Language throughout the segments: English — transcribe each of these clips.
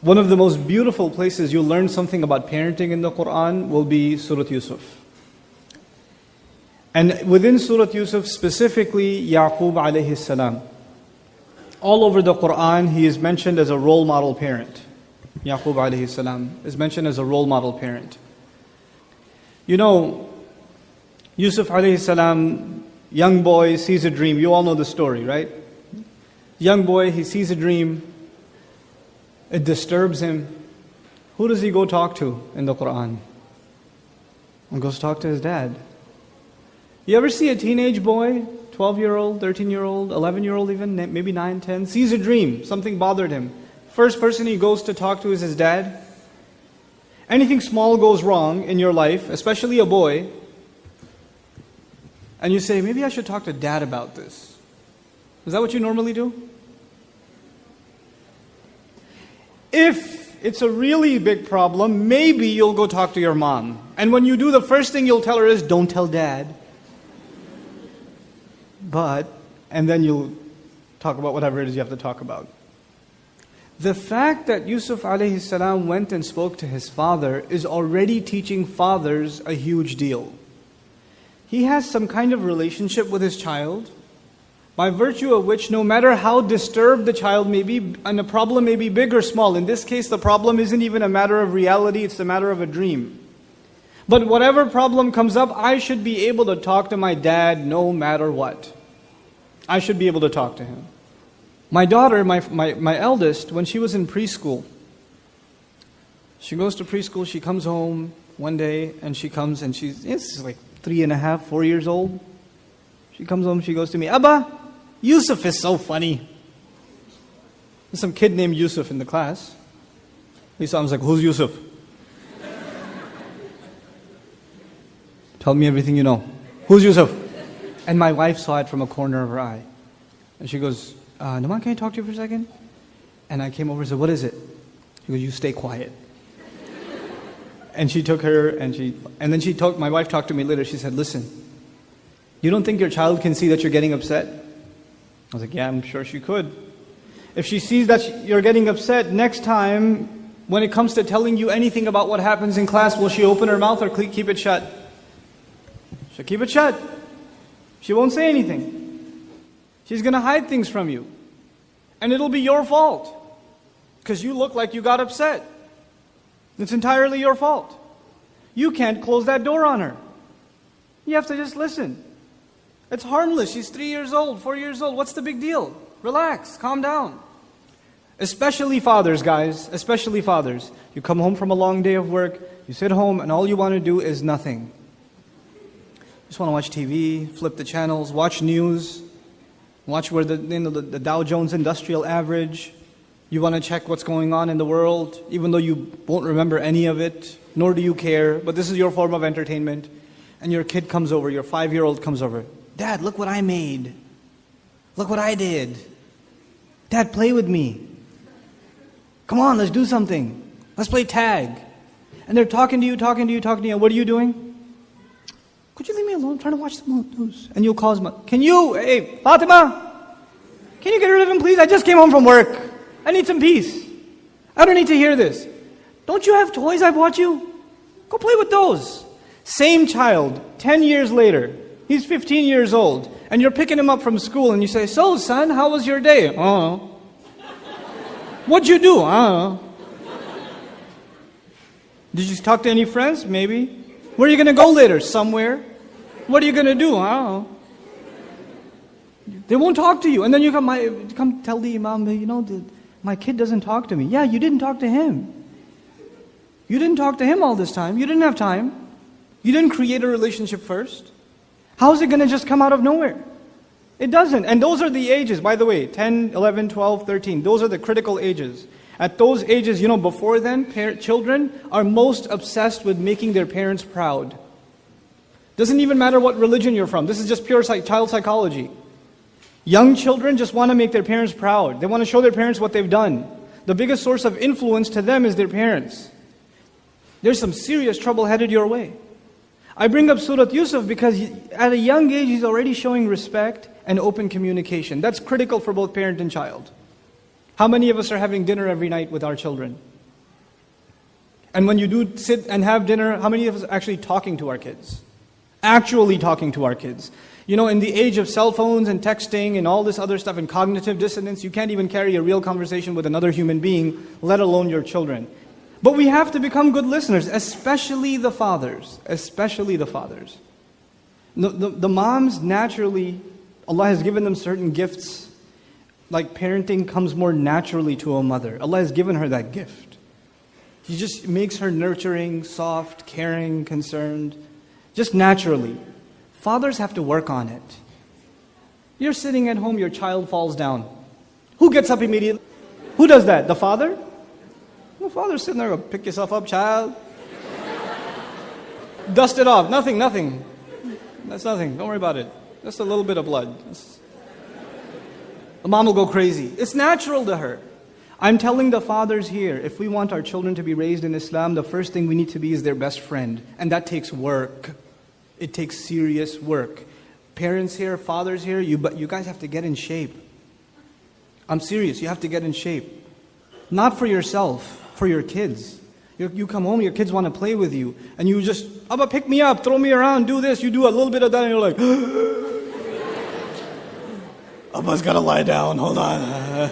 One of the most beautiful places you'll learn something about parenting in the Quran will be Surah Yusuf. And within Surah Yusuf, specifically Yaqub alayhi salam. All over the Quran, he is mentioned as a role model parent. Yaqub alayhi salam is mentioned as a role model parent. You know, Yusuf alayhi salam, young boy, sees a dream. You all know the story, right? Young boy, he sees a dream. It disturbs him. Who does he go talk to in the Quran? He goes talk to his dad. You ever see a teenage boy, 12-year-old, 13-year-old, 11-year-old even, maybe 9, 10, sees a dream, something bothered him. First person he goes to talk to is his dad. Anything small goes wrong in your life, especially a boy, and you say, maybe I should talk to dad about this. Is that what you normally do? If it's a really big problem, maybe you'll go talk to your mom. And when you do, the first thing you'll tell her is, don't tell dad. And then you'll talk about whatever it is you have to talk about. The fact that Yusuf alayhi salam went and spoke to his father is already teaching fathers a huge deal. He has some kind of relationship with his child, by virtue of which no matter how disturbed the child may be, and the problem may be big or small, in this case the problem isn't even a matter of reality, it's a matter of a dream. But whatever problem comes up, I should be able to talk to my dad no matter what. I should be able to talk to him. My daughter, my eldest, when she was in preschool, she goes to preschool, she comes home one day, and she comes and it's like 3.5, 4 years old. She comes home, she goes to me, Abba, Yusuf is so funny. There's some kid named Yusuf in the class. He saw him, I was like, who's Yusuf? Tell me everything you know. Who's Yusuf? And my wife saw it from a corner of her eye. And she goes, Nouman, can I talk to you for a second? And I came over and said, what is it? She goes, you stay quiet. And she took her, and then my wife talked to me later. She said, listen, you don't think your child can see that you're getting upset? I was like, yeah, I'm sure she could. If she sees that you're getting upset, next time, when it comes to telling you anything about what happens in class, will she open her mouth or keep it shut? She'll keep it shut. She won't say anything. She's going to hide things from you. And it'll be your fault. Because you look like you got upset. It's entirely your fault. You can't close that door on her. You have to just listen. It's harmless. She's 3 years old, 4 years old. What's the big deal? Relax, calm down. Especially fathers, guys. Especially fathers. You come home from a long day of work. You sit home and all you want to do is nothing. Just want to watch TV, flip the channels, watch news, watch where the Dow Jones Industrial Average. You want to check what's going on in the world, even though you won't remember any of it, nor do you care, but this is your form of entertainment. And your kid comes over, your 5-year-old comes over. Dad, look what I made. Look what I did. Dad, play with me. Come on, let's do something. Let's play tag. And they're talking to you. And what are you doing? Could you leave me alone? I'm trying to watch the news. And you'll call his mother. Hey, Fatima, can you get rid of him, please? I just came home from work. I need some peace. I don't need to hear this. Don't you have toys I bought you? Go play with those. Same child, 10 years later. He's 15 years old. And you're picking him up from school and you say, so son, how was your day? What'd you do? Did you talk to any friends? Maybe. Where are you going to go later? Somewhere. What are you going to do? I don't know. They won't talk to you. And then you come tell the imam, my kid doesn't talk to me. Yeah, you didn't talk to him. You didn't talk to him all this time. You didn't have time. You didn't create a relationship first. How is it going to just come out of nowhere? It doesn't. And those are the ages, by the way, 10, 11, 12, 13. Those are the critical ages. At those ages, before then, children are most obsessed with making their parents proud. Doesn't even matter what religion you're from. This is just pure child psychology. Young children just want to make their parents proud. They want to show their parents what they've done. The biggest source of influence to them is their parents. There's some serious trouble headed your way. I bring up Surah Yusuf because at a young age, he's already showing respect and open communication. That's critical for both parent and child. How many of us are having dinner every night with our children? And when you do sit and have dinner, how many of us are actually talking to our kids? Actually talking to our kids. You know, in the age of cell phones and texting and all this other stuff and cognitive dissonance, you can't even carry a real conversation with another human being, let alone your children. But we have to become good listeners, especially the fathers. Especially the fathers. The moms, naturally, Allah has given them certain gifts. Like parenting comes more naturally to a mother. Allah has given her that gift. He just makes her nurturing, soft, caring, concerned. Just naturally. Fathers have to work on it. You're sitting at home, your child falls down. Who gets up immediately? Who does that? The father? The father's sitting there, pick yourself up, child. Dust it off. Nothing. That's nothing. Don't worry about it. Just a little bit of blood. The mom will go crazy. It's natural to her. I'm telling the fathers here, if we want our children to be raised in Islam, the first thing we need to be is their best friend. And that takes work. It takes serious work. Parents here, fathers here, you guys have to get in shape. I'm serious, you have to get in shape. Not for yourself, for your kids. You come home, your kids want to play with you, and you just, Abba, pick me up, throw me around, do this, you do a little bit of that, and you're like, Abba's got to lie down, hold on.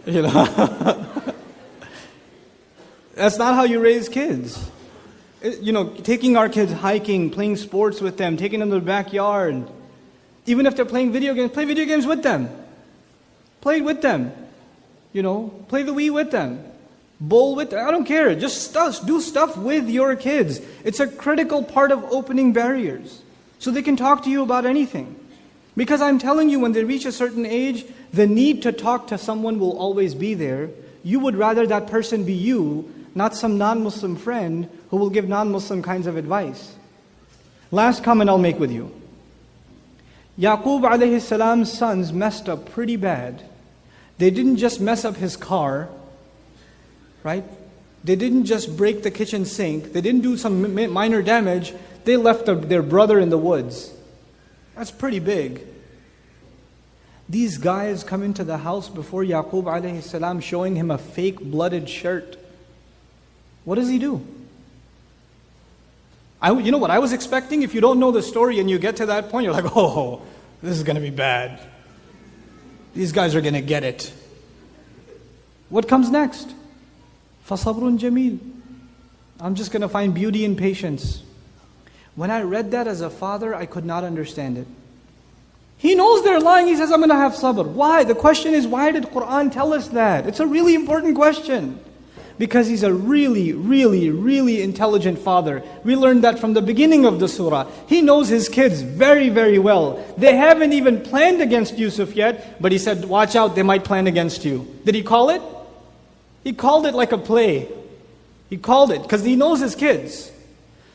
You know, that's not how you raise kids. You know, taking our kids hiking, playing sports with them, taking them to the backyard. Even if they're playing video games, play video games with them. Play with them. You know, play the Wii with them. Bowl with them. I don't care. Just do stuff with your kids. It's a critical part of opening barriers. So they can talk to you about anything. Because I'm telling you, when they reach a certain age, the need to talk to someone will always be there. You would rather that person be you, not some non-Muslim friend who will give non-Muslim kinds of advice. Last comment I'll make with you. Yaqub alayhi salam's sons messed up pretty bad. They didn't just mess up his car, right? They didn't just break the kitchen sink. They didn't do some minor damage. They left their brother in the woods. That's pretty big. These guys come into the house before Yaqub alayhi salam, showing him a fake blooded shirt. What does he do? You know what I was expecting? If you don't know the story and you get to that point, you're like, oh, this is going to be bad. These guys are going to get it. What comes next? فَصَبْرٌ جَمِيلٌ. I'm just going to find beauty in patience. When I read that as a father, I could not understand it. He knows they're lying. He says, I'm going to have sabr. Why? The question is, why did Quran tell us that? It's a really important question. Because he's a really, really, really intelligent father. We learned that from the beginning of the surah. He knows his kids very, very well. They haven't even planned against Yusuf yet, but he said, watch out, they might plan against you. Did he call it? He called it like a play. He called it because he knows his kids.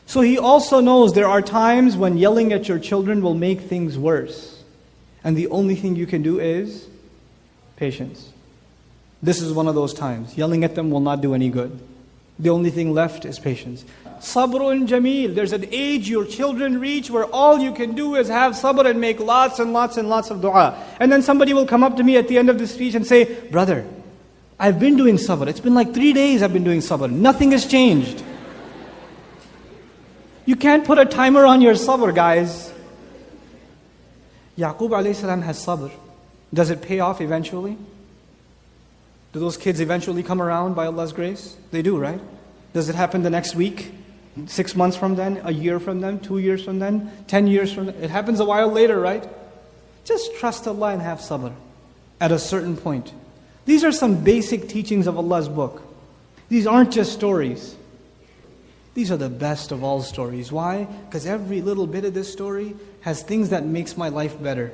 So he also knows there are times when yelling at your children will make things worse. And the only thing you can do is patience. This is one of those times. Yelling at them will not do any good. The only thing left is patience. Sabrun jameel. There's an age your children reach where all you can do is have sabr and make lots and lots and lots of dua. And then somebody will come up to me at the end of the speech and say, brother, I've been doing sabr. It's been like 3 days I've been doing sabr. Nothing has changed. You can't put a timer on your sabr, guys. Yaqub alayhi salam has sabr. Does it pay off eventually? Do those kids eventually come around by Allah's grace? They do, right? Does it happen the next week? 6 months from then? A year from then? 2 years from then? 10 years from then? It happens a while later, right? Just trust Allah and have sabr at a certain point. These are some basic teachings of Allah's book. These aren't just stories. These are the best of all stories. Why? Because every little bit of this story has things that makes my life better.